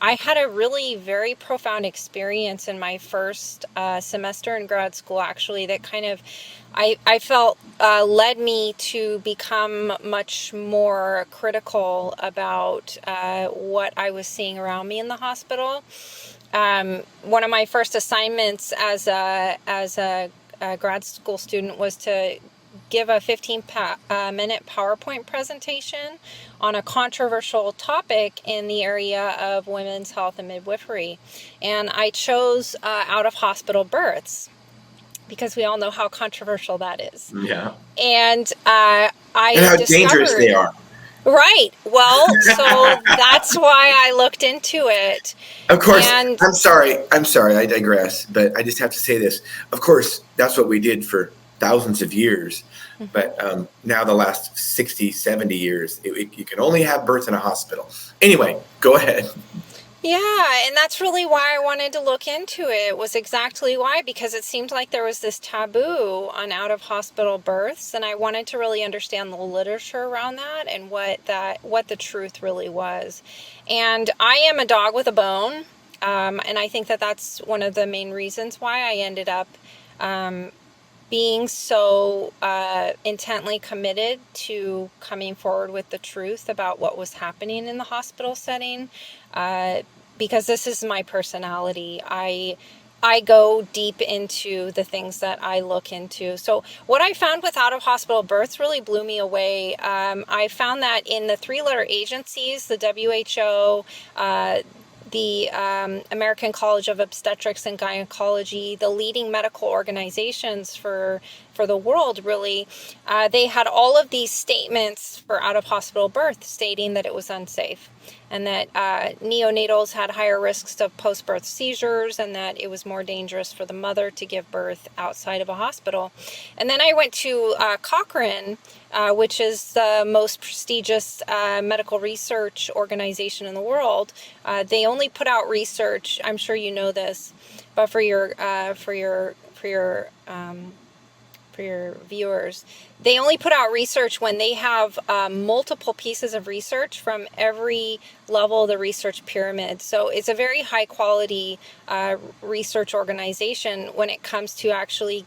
I had a really very profound experience in my first semester in grad school, actually, that kind of, I felt led me to become much more critical about what I was seeing around me in the hospital. One of my first assignments as a grad school student was to give a 15-minute PowerPoint presentation on a controversial topic in the area of women's health and midwifery. And I chose out-of-hospital births because we all know how controversial that is. Yeah. And and how dangerous they are. Right. Well, so that's why I looked into it. Of course, and I'm sorry, I digress, but I just have to say this. Of course, that's what we did for thousands of years. But now the last 60, 70 years, you can only have births in a hospital. Anyway, go ahead. Yeah, and that's really why I wanted to look into it, was exactly why, because it seemed like there was this taboo on out-of-hospital births, and I wanted to really understand the literature around that and what the truth really was. And I am a dog with a bone, and I think that that's one of the main reasons why I ended up being so intently committed to coming forward with the truth about what was happening in the hospital setting, because this is my personality. I go deep into the things that I look into. So what I found with out-of-hospital births really blew me away. I found that in the three-letter agencies, the WHO, the American College of Obstetrics and Gynecology, the leading medical organizations for the world, really, they had all of these statements for out-of-hospital birth stating that it was unsafe and that neonatals had higher risks of post-birth seizures and that it was more dangerous for the mother to give birth outside of a hospital. And then I went to Cochrane, which is the most prestigious medical research organization in the world. They only put out research, I'm sure you know this, but for your viewers, they only put out research when they have multiple pieces of research from every level of the research pyramid. So it's a very high quality research organization when it comes to actually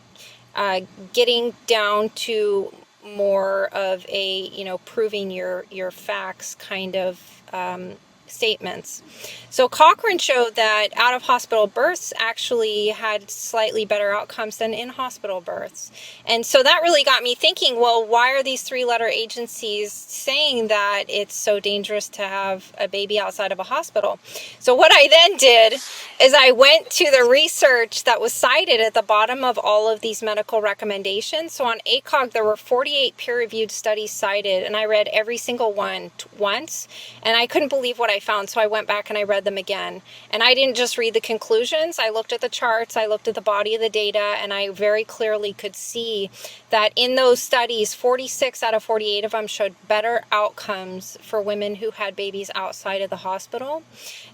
getting down to more of a, proving your facts kind of statements. So Cochrane showed that out-of-hospital births actually had slightly better outcomes than in-hospital births. And so that really got me thinking, well, why are these three-letter agencies saying that it's so dangerous to have a baby outside of a hospital? So what I then did is I went to the research that was cited at the bottom of all of these medical recommendations. So on ACOG, there were 48 peer-reviewed studies cited, and I read every single one once, and I couldn't believe what I found. So I went back and I read them again. And I didn't just read the conclusions. I looked at the charts, I looked at the body of the data, and I very clearly could see that in those studies, 46 out of 48 of them showed better outcomes for women who had babies outside of the hospital.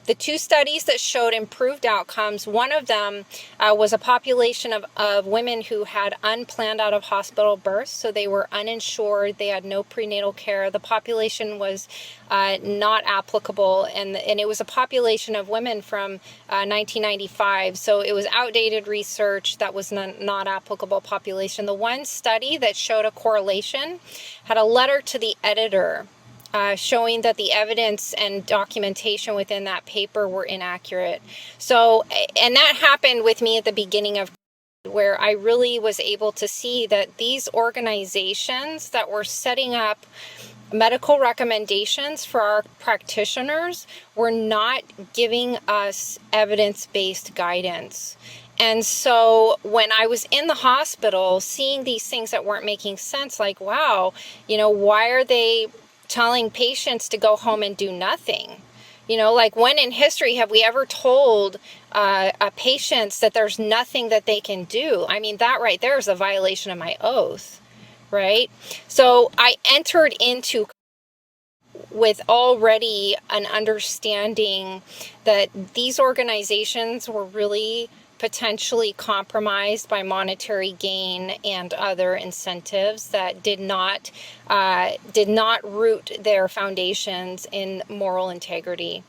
The two studies that showed improved outcomes, one of them was a population of women who had unplanned out-of-hospital births, so they were uninsured, they had no prenatal care. The population was not applicable, and it was a population of women from 1995, so it was outdated research that was not applicable population. The one study that showed a correlation had a letter to the editor showing that the evidence and documentation within that paper were inaccurate. So, and that happened with me at the beginning of, where I really was able to see that these organizations that were setting up medical recommendations for our practitioners were not giving us evidence-based guidance. And so when I was in the hospital seeing these things that weren't making sense, like, wow, why are they telling patients to go home and do nothing? Like, when in history have we ever told patients that there's nothing that they can do? I mean, that right there is a violation of my oath, right? So I entered into with already an understanding that these organizations were really potentially compromised by monetary gain and other incentives that did not root their foundations in moral integrity.